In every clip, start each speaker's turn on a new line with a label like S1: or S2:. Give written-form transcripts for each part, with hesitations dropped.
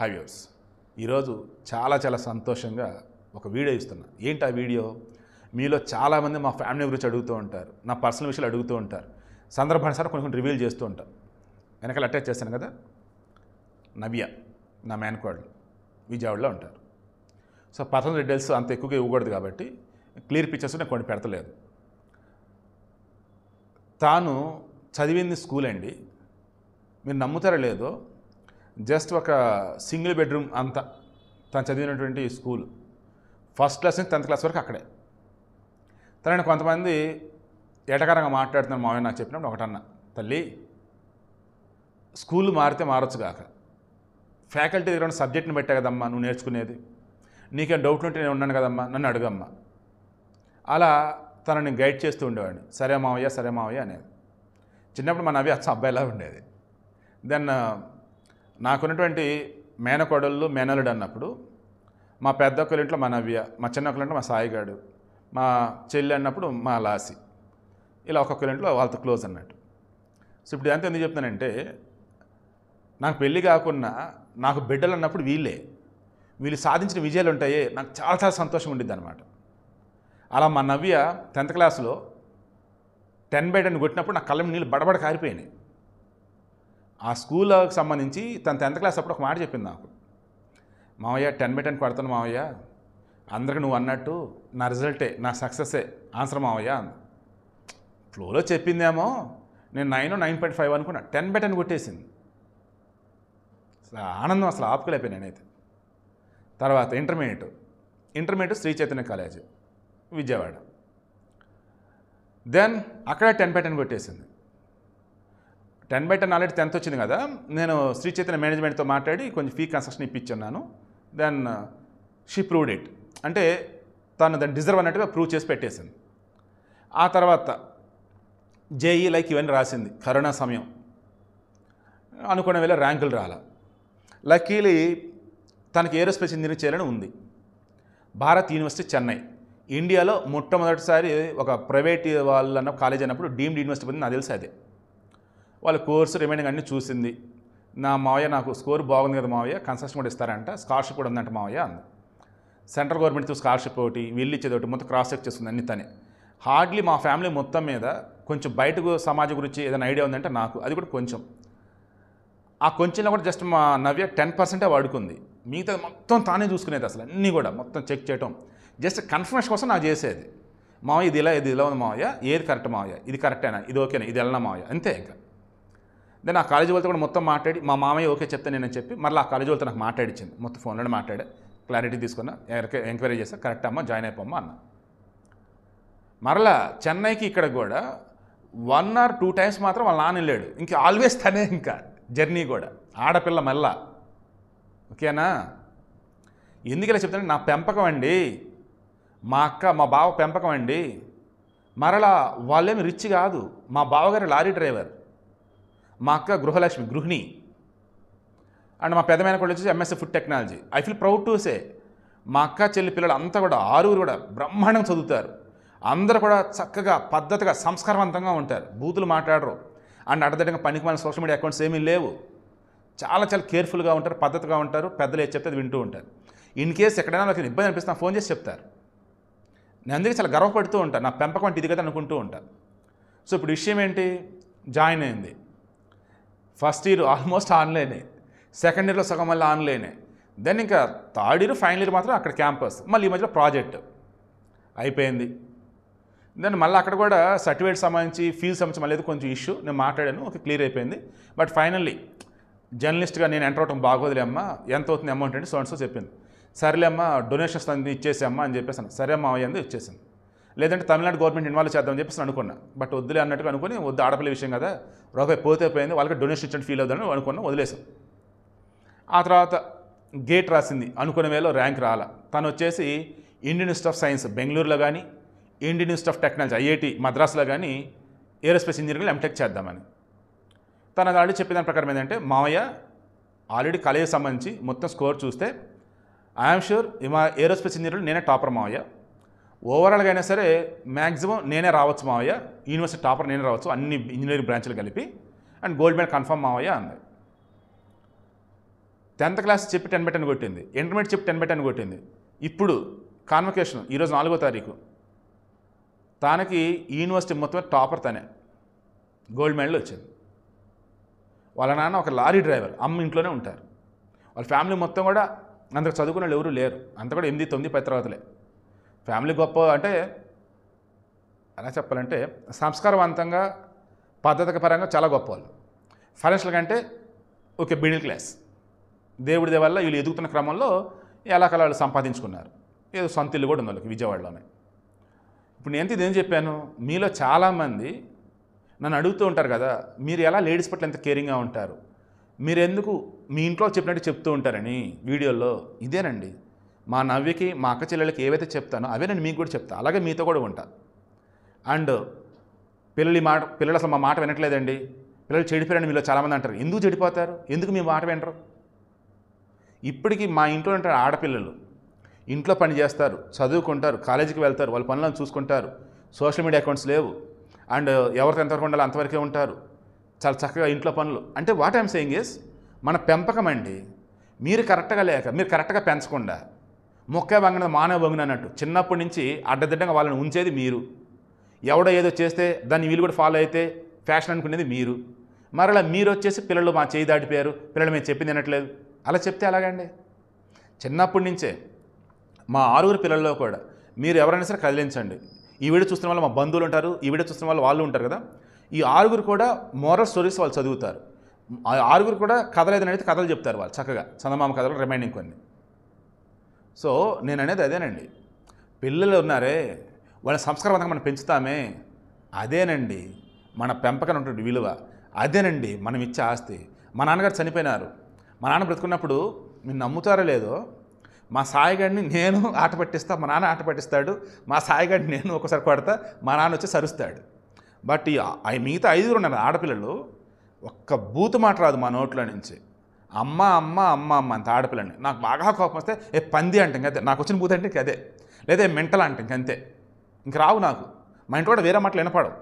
S1: High viewers, ఈరోజు చాలా సంతోషంగా ఒక వీడియో ఇస్తున్నా. ఏంటి ఆ వీడియో? మీలో చాలామంది మా ఫ్యామిలీ గురించి అడుగుతూ ఉంటారు, నా పర్సనల్ విషయాలు అడుగుతూ ఉంటారు, సందర్భానుసారం కొన్ని రివీల్ చేస్తూ ఉంటారు. వెనకాల అటాచ్ చేస్తాను కదా, నవ్య నా మేనకోడలు విజయవాడలో ఉంటారు. సో పర్సనల్ డీటెయిల్స్ అంత ఎక్కువగా ఇవ్వకూడదు కాబట్టి క్లియర్ పిక్చర్స్ నేను కొన్ని పెడతలేదు. తాను చదివింది స్కూల్ అండి. మీరు నమ్ముతారో లేదో, జస్ట్ ఒక సింగిల్ బెడ్రూమ్ అంతా తను చదివినటువంటి స్కూల్. ఫస్ట్ క్లాస్ నుంచి 10th క్లాస్ వరకు అక్కడే. తనని కొంతమంది ఎటకారంగా మాట్లాడుతున్నారు మామయ్య నాకు చెప్పినప్పుడు ఒకటన్నా, తల్లి స్కూల్ మారితే మారొచ్చు కాక, ఫ్యాకల్టీ దగ్గర ఉన్న సబ్జెక్ట్ని పెట్టా కదమ్మా నువ్వు నేర్చుకునేది, నీకేం డౌట్లు ఉంటే నేను ఉన్నాను కదమ్మా, నన్ను అడుగమ్మా. అలా తనని గైడ్ చేస్తూ ఉండేవాడిని. సరే మావయ్య అనేది. చిన్నప్పుడు మా నవ్య అబ్బాయిలా ఉండేది. దెన్ నాకున్నటువంటి మేనకోడళ్ళు మేనలుడు అన్నప్పుడు మా పెద్ద ఒక్కరింట్లో మా నవ్య, మా చిన్న ఒక్కరింట్లో మా సాయిగాడు, మా చెల్లి అన్నప్పుడు మా లాసి, ఇలా ఒక్కొక్కరింట్లో వాళ్ళతో క్లోజ్ అన్నట్టు. సో ఇప్పుడు ఎంత ఎందుకు చెప్తానంటే, నాకు పెళ్ళి కాకుండా నాకు బిడ్డలు అన్నప్పుడు వీళ్ళు సాధించిన విజయాలు ఉంటాయే, నాకు చాలా సంతోషం ఉండిద్ది అనమాట. అలా మా నవ్య 10th క్లాస్లో 10/10 కొట్టినప్పుడు నా కళ్ళ నీళ్ళు బడబడ కారిపోయినాయి. ఆ స్కూల్కి సంబంధించి తను 10th క్లాస్ అప్పుడు ఒక మాట చెప్పింది నాకు, మావయ్య 10/10 కొడతాను మావయ్య, అందరికి నువ్వు అన్నట్టు నా రిజల్టే నా సక్సెస్సే ఆన్సర్ మావయ్య అంది. ఫ్లోలో చెప్పిందేమో, నేను 9.5 అనుకున్నా, 10/10 కొట్టేసింది. ఆనందం అసలు ఆపుకోలేకపోయాను నేనైతే. తర్వాత intermediate Sri Chaitanya college Vijayawada. Then అక్కడ 10/10 కొట్టేసింది. 10/10 ఆల్రెడీ 10th వచ్చింది కదా, నేను శ్రీ చైతన్య మేనేజ్మెంట్తో మాట్లాడి కొంచెం ఫీ కన్సెషన్ ఇప్పించున్నాను. దెన్ షీ ప్రూవ్డ్ ఇట్, అంటే తను దాన్ని డిజర్వ్ అన్నట్టుగా ప్రూవ్ చేసి పెట్టేసింది. ఆ తర్వాత జేఈ లైక్ ఇవన్నీ రాసింది. కరోనా సమయం అనుకునే వేళ ర్యాంకులు రాలా. లక్కీలీ తనకి ఏరోస్పేస్ ఇంజనీరింగ్ చేయాలని ఉంది. భారత్ యూనివర్సిటీ చెన్నై, ఇండియాలో మొట్టమొదటిసారి ఒక ప్రైవేట్ వాళ్ళన్న కాలేజ్ అన్నప్పుడు డీమ్డ్ యూనివర్సిటీ పొంది, నాకు తెలిసి అదే. వాళ్ళ కోర్సు రిమైనింగ్ అన్నీ చూసింది. నా మావయ్య నాకు స్కోర్ బాగుంది కదా మావయ్య, కన్సెషన్ కూడా ఇస్తారంట, స్కాలర్షిప్ కూడా ఉందంట మావయ్య అంది. సెంట్రల్ గవర్నమెంట్తో స్కాలర్షిప్ ఒకటి, వీళ్ళు ఇచ్చేది ఒకటి, మొత్తం క్రాస్ చెక్ చేస్తుంది అన్ని తనే. హార్డ్లీ మా ఫ్యామిలీ మొత్తం మీద కొంచెం బయటకు సమాజం గురించి ఏదైనా ఐడియా ఉందంటే నాకు, అది కూడా కొంచెం. ఆ కొంచెంలో కూడా జస్ట్ మా నవ్య 10% వాడుకుంది, మిగతా మొత్తం తానే చూసుకునేది. అసలు అన్నీ కూడా మొత్తం చెక్ చేయటం, జస్ట్ కన్ఫర్మేషన్ కోసం నాకు చేసేది. మావయ్య ఇది ఇలా ఉంది మావయ్య, ఏది కరెక్ట్ మావయ్య, ఇది కరెక్టేనా, ఇది ఓకేనా, ఇది వెళ్ళనా మావయ్య, అంతే. ఇంకా దెన్ ఆ కాలేజీ వాళ్ళతో కూడా మొత్తం మాట్లాడి, మా మామయ్య ఓకే చెప్తే నేనని చెప్పి మళ్ళీ ఆ కాలేజీ వాళ్ళతో నాకు మాట్లాడించింది. మొత్తం ఫోన్లోనే మాట్లాడా, క్లారిటీ తీసుకున్నా, ఎంక్వైరీ చేస్తా, కరెక్ట్ అమ్మా జాయిన్ అయిపోమ్మా అన్న. మరలా చెన్నైకి ఇక్కడ కూడా 1 or 2 times మాత్రం వాళ్ళ నాన్న వెళ్ళాడు. ఇంకా ఆల్వేస్ తనే, ఇంకా జర్నీ కూడా ఆడపిల్ల మళ్ళా. ఓకేనా? ఎందుకు ఇలా చెప్తానంటే, నా పెంపకం అండి, మా అక్క మా బావ పెంపకం అండి. మరలా వాళ్ళేమి రిచ్ కాదు. మా బావగారు లారీ డ్రైవర్, మా అక్క గృహిణి, అండ్ మా పెద్ద మేనకోడలు వచ్చేసి MSc food technology. I feel proud to say, మా అక్క చెల్లి పిల్లలు అంతా కూడా 6 కూడా బ్రహ్మాండంగా చదువుతారు. అందరూ కూడా చక్కగా పద్ధతిగా సంస్కారవంతంగా ఉంటారు, బూతులు మాట్లాడరు. అండ్ అడ్డదడ్డంగా పనికి మన సోషల్ మీడియా అకౌంట్స్ ఏమీ లేవు. చాలా కేర్ఫుల్గా ఉంటారు, పద్ధతిగా ఉంటారు, పెద్దలు ఏది చెప్తే అది వింటూ ఉంటారు. ఇన్ కేసు ఎక్కడైనా నాకు ఇబ్బంది అనిపిస్తే ఫోన్ చేసి చెప్తారు. నేను అందుకే చాలా గర్వపడుతూ ఉంటాను, నా పెంపకం అంటే ఇది కదా అనుకుంటూ ఉంటాను. సో ఇప్పుడు విషయం ఏంటి, జాయిన్ అయింది. ఫస్ట్ ఇయర్ ఆల్మోస్ట్ ఆన్లైనే, సెకండ్ ఇయర్లో సగం మళ్ళీ ఆన్లైనే. దెన్ ఇంకా థర్డ్ ఇయర్ ఫైనల్ ఇయర్ మాత్రం అక్కడ క్యాంపస్, మళ్ళీ ఈ మధ్యలో ప్రాజెక్ట్ అయిపోయింది. దెన్ మళ్ళీ అక్కడ కూడా సర్టిఫికేట్ సంబంధించి ఫీజు సంబంధించి మళ్ళీ కొంచెం ఇష్యూ, నేను మాట్లాడాను, ఓకే క్లియర్ అయిపోయింది. బట్ ఫైనల్లీ జర్నలిస్ట్గా నేను ఎంటర్ అవడం బాగోదులే అమ్మా, ఎంత అవుతుంది అమౌంట్ అంటే సో చెప్పింది. సరేలే అమ్మా డొనేషన్స్ అన్ని ఇచ్చేసామ్మా అని చెప్పేసాను. సరే అమ్మా అయ్యింది ఇచ్చేసాను, లేదంటే తమిళనాడు గవర్నమెంట్ ఇన్వాల్వ్ చేద్దామని చెప్పేసి అనుకున్నా. బట్ వద్దులే అన్నట్టుగా అనుకుని, వద్దు ఆడపిల్ల విషయం కదా, రూపాయి పోతే పోయింది, వాళ్ళకి డొనేషన్ ఇచ్చండి ఫీల్ అవుతుందని అనుకున్నా, వదిలేసాం. ఆ తర్వాత గేట్ రాసింది, అనుకునే వేళ ర్యాంక్ రాలా. తను వచ్చేసి ఇండియన్ ఇన్స్టిట్యూట్ ఆఫ్ సైన్స్ బెంగళూరులో కానీ, Indian institute of technology IIT మద్రాసులో కానీ ఏరోస్పేస్ ఇంజనీరింగ్లో ఎంటెక్ చేద్దామని. తను ఆల్రెడీ చెప్పేదాని ప్రకారం ఏంటంటే, మావయ్య ఆల్రెడీ కాలేజీకి సంబంధించి మొత్తం స్కోర్ చూస్తే ఐఎమ్ షూర్ మా ఏరోస్పేస్ ఇంజనీరింగ్లో నేనే టాపర్ మావయ్య, ఓవరాల్గా అయినా సరే మ్యాక్సిమం నేనే రావచ్చు మావయ్య, యూనివర్సిటీ టాపర్ నేనే రావచ్చు అన్ని ఇంజనీరింగ్ బ్రాంచ్లు కలిపి, అండ్ గోల్డ్ మెడల్ కన్ఫర్మ్ మావయ్య అంది. 10th క్లాస్ చెప్పి 10/10 కొట్టింది, ఇంటర్మీడియట్ చెప్పి 10/10 కొట్టింది. ఇప్పుడు కాన్వకేషన్ ఈరోజు 4వ తారీఖు, తనకి యూనివర్సిటీ మొత్తం టాపర్, తనే గోల్డ్ మెడల్ వచ్చింది. వాళ్ళ నాన్న ఒక లారీ డ్రైవర్, అమ్మ ఇంట్లోనే ఉంటారు. వాళ్ళ ఫ్యామిలీ మొత్తం కూడా అంతకు చదువుకున్న వాళ్ళు ఎవరూ లేరు, అంత కూడా 8, 9, 10 తరగతులే. ఫ్యామిలీ గొప్ప అంటే ఎలా చెప్పాలంటే సంస్కారవంతంగా పద్ధతి పరంగా చాలా గొప్ప వాళ్ళు. ఫైనాన్షియల్ కంటే ఓకే మిడిల్ క్లాస్. దేవుడి వల్ల వీళ్ళు ఎదుగుతున్న క్రమంలో ఎలా వాళ్ళు సంపాదించుకున్నారు. ఏదో సొంత ఇల్లు కూడా ఉంది వాళ్ళకి విజయవాడలోనే. ఇప్పుడు నేను ఇదేం చెప్పాను, మీలో చాలామంది నన్ను అడుగుతూ ఉంటారు కదా, మీరు ఎలా లేడీస్ పట్ల ఎంత కేరింగ్గా ఉంటారు, మీరు ఎందుకు మీ ఇంట్లో చెప్పినట్టు చెప్తూ ఉంటారని వీడియోల్లో. ఇదేనండి మా నవ్యకి మా అక్క చెల్లెలకి ఏవైతే చెప్తానో అవే నేను మీకు కూడా చెప్తాను, అలాగే మీతో కూడా ఉంటా. అండ్ పిల్లలు అసలు మా మాట వినట్లేదండి, పిల్లలు చెడిపోయారని మీలో చాలామంది అంటారు. ఎందుకు చెడిపోతారు, ఎందుకు మీ మాట వినరు? ఇప్పటికీ మా ఇంట్లో ఉంటారు ఆడపిల్లలు, ఇంట్లో పని చేస్తారు, చదువుకుంటారు, కాలేజీకి వెళ్తారు, వాళ్ళ పనులను చూసుకుంటారు, సోషల్ మీడియా అకౌంట్స్ లేవు, అండ్ ఎవరితో ఎంతవరకు ఉండాలో అంతవరకే ఉంటారు, చాలా చక్కగా ఇంట్లో పనులు. అంటే వాట్ ఐఎమ్ సేయింగ్ ఇస్ మన పెంపకం అండి. మీరు కరెక్ట్గా లేక, మీరు కరెక్ట్గా పెంచకుండా మొక్క వంగన మానవ వంగిన అన్నట్టు చిన్నప్పటి నుంచి అడ్డదిడ్డంగా వాళ్ళని ఉంచేది మీరు. ఎవడో ఏదో చేస్తే దాన్ని వీళ్ళు కూడా ఫాలో అయితే ఫ్యాషన్ అనుకునేది మీరు. మరలా మీరు వచ్చేసి పిల్లలు మా చేయి దాటిపోయారు, పిల్లలు మేము చెప్పింది వినట్లేదు, అలా చెప్తే అలాగండి. చిన్నప్పటి నుంచే మా 6 పిల్లల్లో కూడా మీరు ఎవరైనా సరే కదిలించండి. ఈ వీడియో చూస్తున్న వాళ్ళు మా బంధువులు ఉంటారు, ఈ వీడియో చూస్తున్న వాళ్ళు ఉంటారు కదా, ఈ 6 కూడా మోరల్ స్టోరీస్ వాళ్ళు చదువుతారు. ఆ 6 కూడా కథలు ఏదైనా అయితే కథలు చెప్తారు వాళ్ళు చక్కగా, చందమామ కథలు, రిమైనింగ్ కొన్ని. సో నేను అనేది అదేనండి, పిల్లలు ఉన్నారే వాళ్ళ సంస్కారవంతంగా మనం పెంచుతామే, అదేనండి మన పెంపకం ఉంటుంది విలువ, అదేనండి మనం ఇచ్చే ఆస్తి. మా నాన్నగారు చనిపోయినారు, మా నాన్న బ్రతుకున్నప్పుడు మీరు నమ్ముతారో లేదో, మా సాయిగాడిని నేను ఆట పట్టిస్తా, మా నాన్న ఆట పట్టిస్తాడు, మా సాయిగాడిని నేను ఒకసారి కొడతా, మా నాన్న వచ్చి సరుస్తాడు. బట్ ఈ మిగతా 5 ఉన్నారు ఆడపిల్లలు, ఒక్క బూతు మాట రాదు మా నోట్లో నుంచి. అమ్మ అమ్మ అమ్మ అమ్మ అంత ఆడపిల్లని. నాకు బాగా కోపం వస్తే పంది అంటే ఇంకంతే, నాకు వచ్చిన బూత్ అంటే ఇంకదే, లేదా మెంటల్ అంటే ఇంకంతే, ఇంక రావు నాకు. మా ఇంట్లో కూడా వేరే మాటలు వినపడవు.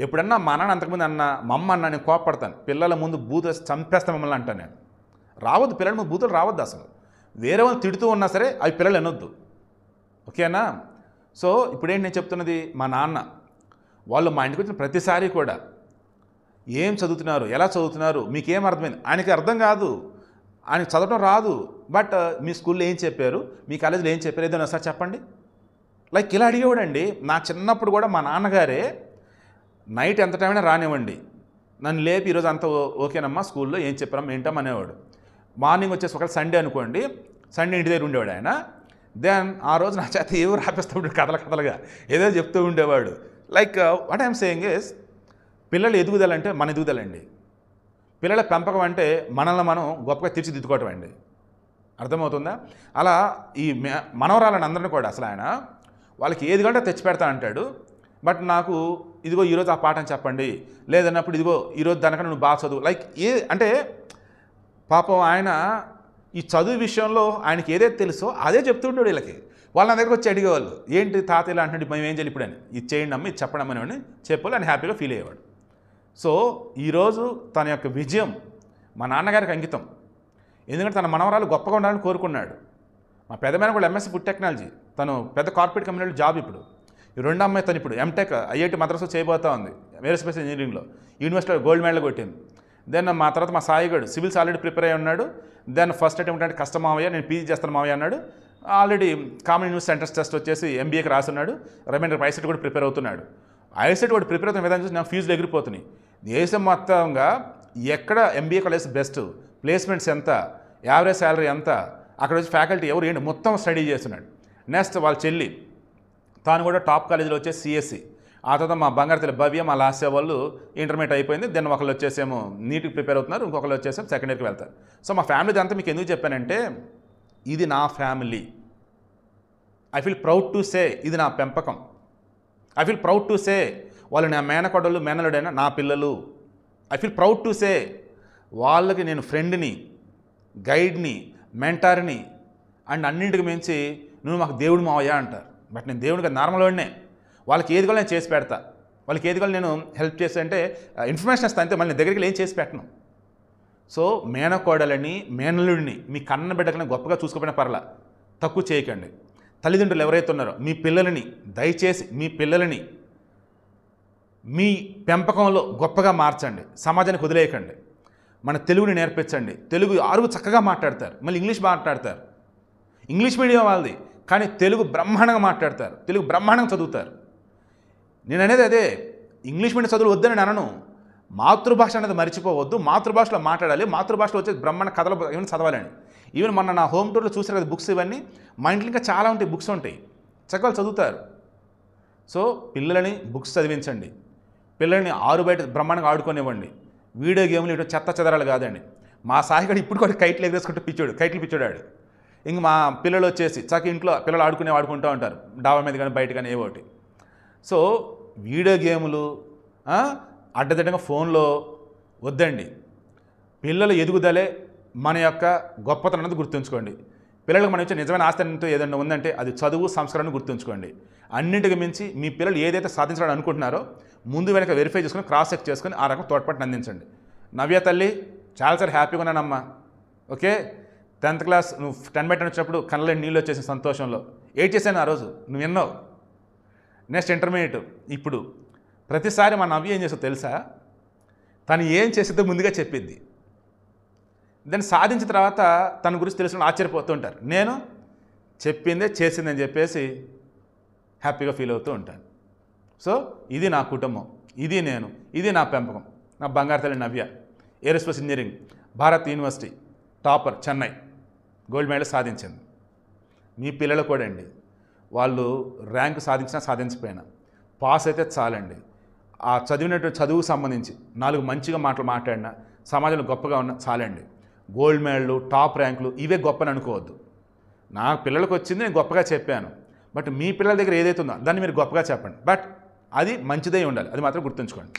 S1: ఎప్పుడన్నా మా నాన్న అంతకుముందు అన్న మా అమ్మ అన్న నేను కోపడతాను, పిల్లల ముందు బూత్ చంపేస్తా మిమ్మల్ని అంటాను నేను. రావద్దు, పిల్లల ముందు బూతులు రావద్దు అసలు. వేరే వాళ్ళు తిడుతూ ఉన్నా సరే అవి పిల్లలు వినొద్దు, ఓకేనా? సో ఇప్పుడేంటి నేను చెప్తున్నది, మా నాన్న వాళ్ళు మా ఇంటికి వచ్చిన ప్రతిసారి కూడా ఏం చదువుతున్నారు, ఎలా చదువుతున్నారు, మీకేం అర్థమైంది, ఆయనకి అర్థం కాదు, ఆయనకి చదవడం రాదు. బట్ మీ స్కూల్లో ఏం చెప్పారు, మీ కాలేజీలో ఏం చెప్పారు, ఏదైనా సార్ చెప్పండి. లైక్ ఇలా అడిగేవాడండి. నా చిన్నప్పుడు కూడా మా నాన్నగారే నైట్ ఎంత టైం అయినా రానివ్వండి, నన్ను లేపి ఈరోజు అంతా ఓకేనమ్మా స్కూల్లో ఏం చెప్పారమ్మా ఏంటమ్మా అనేవాడు. మార్నింగ్ వచ్చేసి ఒకవేళ సండే అనుకోండి, సండే ఇంటి దగ్గర ఉండేవాడు ఆయన. దెన్ ఆ రోజు నా చేత ఏవో రాపిస్తూ ఉండేవాడు, కథలుగా ఏదో చెప్తూ ఉండేవాడు. Like what I'm saying is, పిల్లలు ఎదుగుదలంటే మన ఎదుగుదలండి. పిల్లల పెంపకం అంటే మనల్ని మనం గొప్పగా తీర్చిదిద్దుకోవటం అండి. అర్థమవుతుందా? అలా ఈ మనవరాలని అందరినీ కూడా అసలు ఆయన వాళ్ళకి ఏది కంటే తెచ్చి పెడతా అంటాడు. బట్ నాకు ఇదిగో ఈరోజు ఆ పాఠం చెప్పండి, లేదన్నప్పుడు ఇదిగో ఈరోజు దానికన్నా నువ్వు బాగా చదువు. లైక్ అంటే పాపం ఆయన ఈ చదువు విషయంలో ఆయనకి ఏదైతే తెలుసో అదే చెప్తుంటాడు వీళ్ళకి. వాళ్ళ నా దగ్గరకు వచ్చి అడిగేవాళ్ళు, ఏంటి తాత ఇలా అంటున్నాడు, మేము ఏం చేయాలి ఇప్పుడు అని. ఇది చేయండి అమ్మ, ఇది చెప్పడం అని చెప్పాలి అని హ్యాపీగా ఫీల్ అయ్యేవాడు. సో ఈరోజు తన యొక్క విజయం మా నాన్నగారికి అంకితం. ఎందుకంటే తన మనవరాలు గొప్పగా ఉండాలని కోరుకున్నాడు. మా పెద్దమైన కూడా ఎంఎస్సీ ఫుడ్ టెక్నాలజీ, తను పెద్ద కార్పొరేట్ కంపెనీలో జాబ్. ఇప్పుడు ఈ రెండో అమ్మాయి తను ఇప్పుడు ఎంటెక్ ఐఐటి మద్రాసు చేయబోతా ఉంది, ఏరోస్పేస్ ఇంజనీరింగ్లో, యూనివర్సిటీలో గోల్డ్ మెడల్ కొట్టింది. దెన్ మా తర్వాత మా సాయిగాడు సివిల్స్ ఆల్రెడీ ప్రిపేర్ అయ్యి ఉన్నాడు. దెన్ ఫస్ట్ అటెంప్ట్ అంటే కష్టం మావయ్య, నేను పీజీ చేస్తాను మావయ్య అన్నాడు. Already common university entrance test వచ్చేసి ఎంబీఏకి రాస్తున్నాడు. రిమైండర్ ఐసెట్ కూడా ప్రిపేర్ అవుతున్నాడు. ఐసెట్ కూడా ప్రిపేర్ అవుతున్న విధానం చూసి నా ఫీజులు ఎగిరిపోతున్నాయి. దేశం మొత్తంగా ఎక్కడ ఎంబీఏ కాలేజ్ బెస్ట్, ప్లేస్మెంట్స్ ఎంత, యావరేజ్ శాలరీ ఎంత, అక్కడ వచ్చి ఫ్యాకల్టీ ఎవరు ఏంటి మొత్తం స్టడీ చేస్తున్నాడు. నెక్స్ట్ వాళ్ళ చెల్లి తాను కూడా టాప్ కాలేజీలో వచ్చేసి సిఎస్సి. ఆ తర్వాత మా బంగారు తల్లి భవ్య, మా లాస్య వాళ్ళు ఇంటర్మీడియట్ అయిపోయింది. దెన్ ఒకళ్ళు వచ్చేసేమో నీట్కి ప్రిపేర్ అవుతున్నారు, ఇంకొకళ్ళు వచ్చేసేమో సెకండ్ ఇయర్కి వెళ్తారు. సో మా ఫ్యామిలీ అంతా మీకు ఎందుకు చెప్పానంటే, ఇది నా family. I feel proud to say ఇది నా పెంపకం. I feel proud to say వాళ్ళు నా మేనకోడళ్ళు మేనలుడైనా నా పిల్లలు. I feel proud to say వాళ్ళకి నేను ఫ్రెండ్ని, గైడ్ని, మెంటార్ని అండ్ అన్నింటికి మించి నువ్వు మాకు దేవుడు మావయ్య అంటారు. బట్ నేను దేవుడికి నార్మల్ వాడినే. వాళ్ళకి ఏది కూడా నేను చేసి పెడతా, వాళ్ళకి ఏది కూడా నేను హెల్ప్ చేస్తే అంటే ఇన్ఫర్మేషన్ ఇస్తాను అంతే, మళ్ళీ దగ్గరికి ఏం చేసి పెట్టను. సో మేనకోడలని మేనల్లుడిని మీ కన్న బిడ్డకని గొప్పగా చూసుకోపోయినా పర్లా, తక్కువ చేయకండి. తల్లిదండ్రులు ఎవరైతే ఉన్నారో మీ పిల్లలని దయచేసి మీ పిల్లలని మీ పెంపకంలో గొప్పగా మార్చండి, సమాజానికి వదిలేయకండి. మన తెలుగుని నేర్పించండి. తెలుగు ఆరుగు చక్కగా మాట్లాడతారు, మళ్ళీ ఇంగ్లీష్ మాట్లాడతారు. ఇంగ్లీష్ మీడియం వాళ్ళది, కానీ తెలుగు బ్రహ్మాండంగా మాట్లాడతారు, తెలుగు బ్రహ్మాండంగా చదువుతారు. నేను అనేది అదే, ఇంగ్లీష్ మీడియం చదువులు వద్దని నేను అనను. మాతృభాష అనేది మర్చిపోవద్దు, మాతృభాషలో మాట్లాడాలి, మాతృభాషలో వచ్చే బ్రహ్మాండ కథలు ఏమైనా చదవాలని. ఈవెన్ మొన్న నా హోమ్ టూర్లో చూసారు కదా బుక్స్, ఇవన్నీ మా ఇంట్లో ఇంకా చాలా ఉంటాయి, బుక్స్ ఉంటాయి, చక్కగా చదువుతారు. సో పిల్లలని బుక్స్ చదివించండి, పిల్లల్ని ఆరు బయట బ్రహ్మాండంగా ఆడుకోనివ్వండి. వీడియో గేమ్లు ఇటు చెత్త చెదరాలు కాదండి. మా సాయిగాడు ఇప్పుడు కూడా కైట్లు ఎగరేసుకుంటూ కైట్లు పిచ్చోడాడు. ఇంక మా పిల్లలు వచ్చేసి చక్క ఇంట్లో పిల్లలు ఆడుకుంటూ ఉంటారు, డాబా మీద కానీ బయట కానీ ఏవోటి. సో వీడియో గేములు అడ్డదిడ్డంగా ఫోన్లో వద్దండి. పిల్లల ఎదుగుదలే మన యొక్క గొప్పతనం అనేది గుర్తుంచుకోండి. పిల్లలకు మనం ఇచ్చే నిజమైన ఆస్తి అంటూ ఏదైనా ఉందంటే అది చదువు, సంస్కారాన్ని గుర్తుంచుకోండి. అన్నింటికి మించి మీ పిల్లలు ఏదైతే సాధించాలని అనుకుంటున్నారో ముందు వెనక వెరిఫై చేసుకొని క్రాస్ చెక్ చేసుకొని ఆ రకం తోడ్పాటుని అందించండి. నవ్య తల్లి చాలాసారి హ్యాపీగా ఉన్నానమ్మా. ఓకే, 10th క్లాస్ నువ్వు 10/10 వచ్చినప్పుడు కళ్ళలో నీళ్ళు వచ్చేసిన సంతోషంలో చేశాను ఆ రోజు, నువ్వు విన్నావు. నెక్స్ట్ ఇంటర్మీడియట్, ఇప్పుడు ప్రతిసారి మా నవ్య ఏం చేస్తుందో తెలుసా, తను ఏం చేసేదో ముందుగా చెప్పిద్ది. దాన్ని సాధించిన తర్వాత తన గురించి తెలిసిన ఆశ్చర్యపోతూ ఉంటారు. నేను చెప్పిందే చేసిందని చెప్పేసి హ్యాపీగా ఫీల్ అవుతూ ఉంటాను. సో ఇది నా కుటుంబం, ఇది నేను, ఇది నా పెంపకం. నా బంగారు తల్లి Navya aerospace engineering Bharat university topper, Chennai gold medal సాధించింది. మీ పిల్లలు కూడా అండి, వాళ్ళు ర్యాంకు సాధించినా సాధించకపోయినా పాస్ అయితే చాలండి. ఆ చదివినటువంటి చదువుకు సంబంధించి 4 మంచిగా మాటలు మాట్లాడినా, సమాజంలో గొప్పగా ఉన్న చాలండి. గోల్డ్ మెడలు, టాప్ ర్యాంకులు ఇవే గొప్పని అనుకోవద్దు. నా పిల్లలకు వచ్చింది నేను గొప్పగా చెప్పాను, బట్ మీ పిల్లల దగ్గర ఏదైతే ఉందో దాన్ని మీరు గొప్పగా చెప్పండి. బట్ అది మంచిదై ఉండాలి, అది మాత్రం గుర్తుంచుకోండి.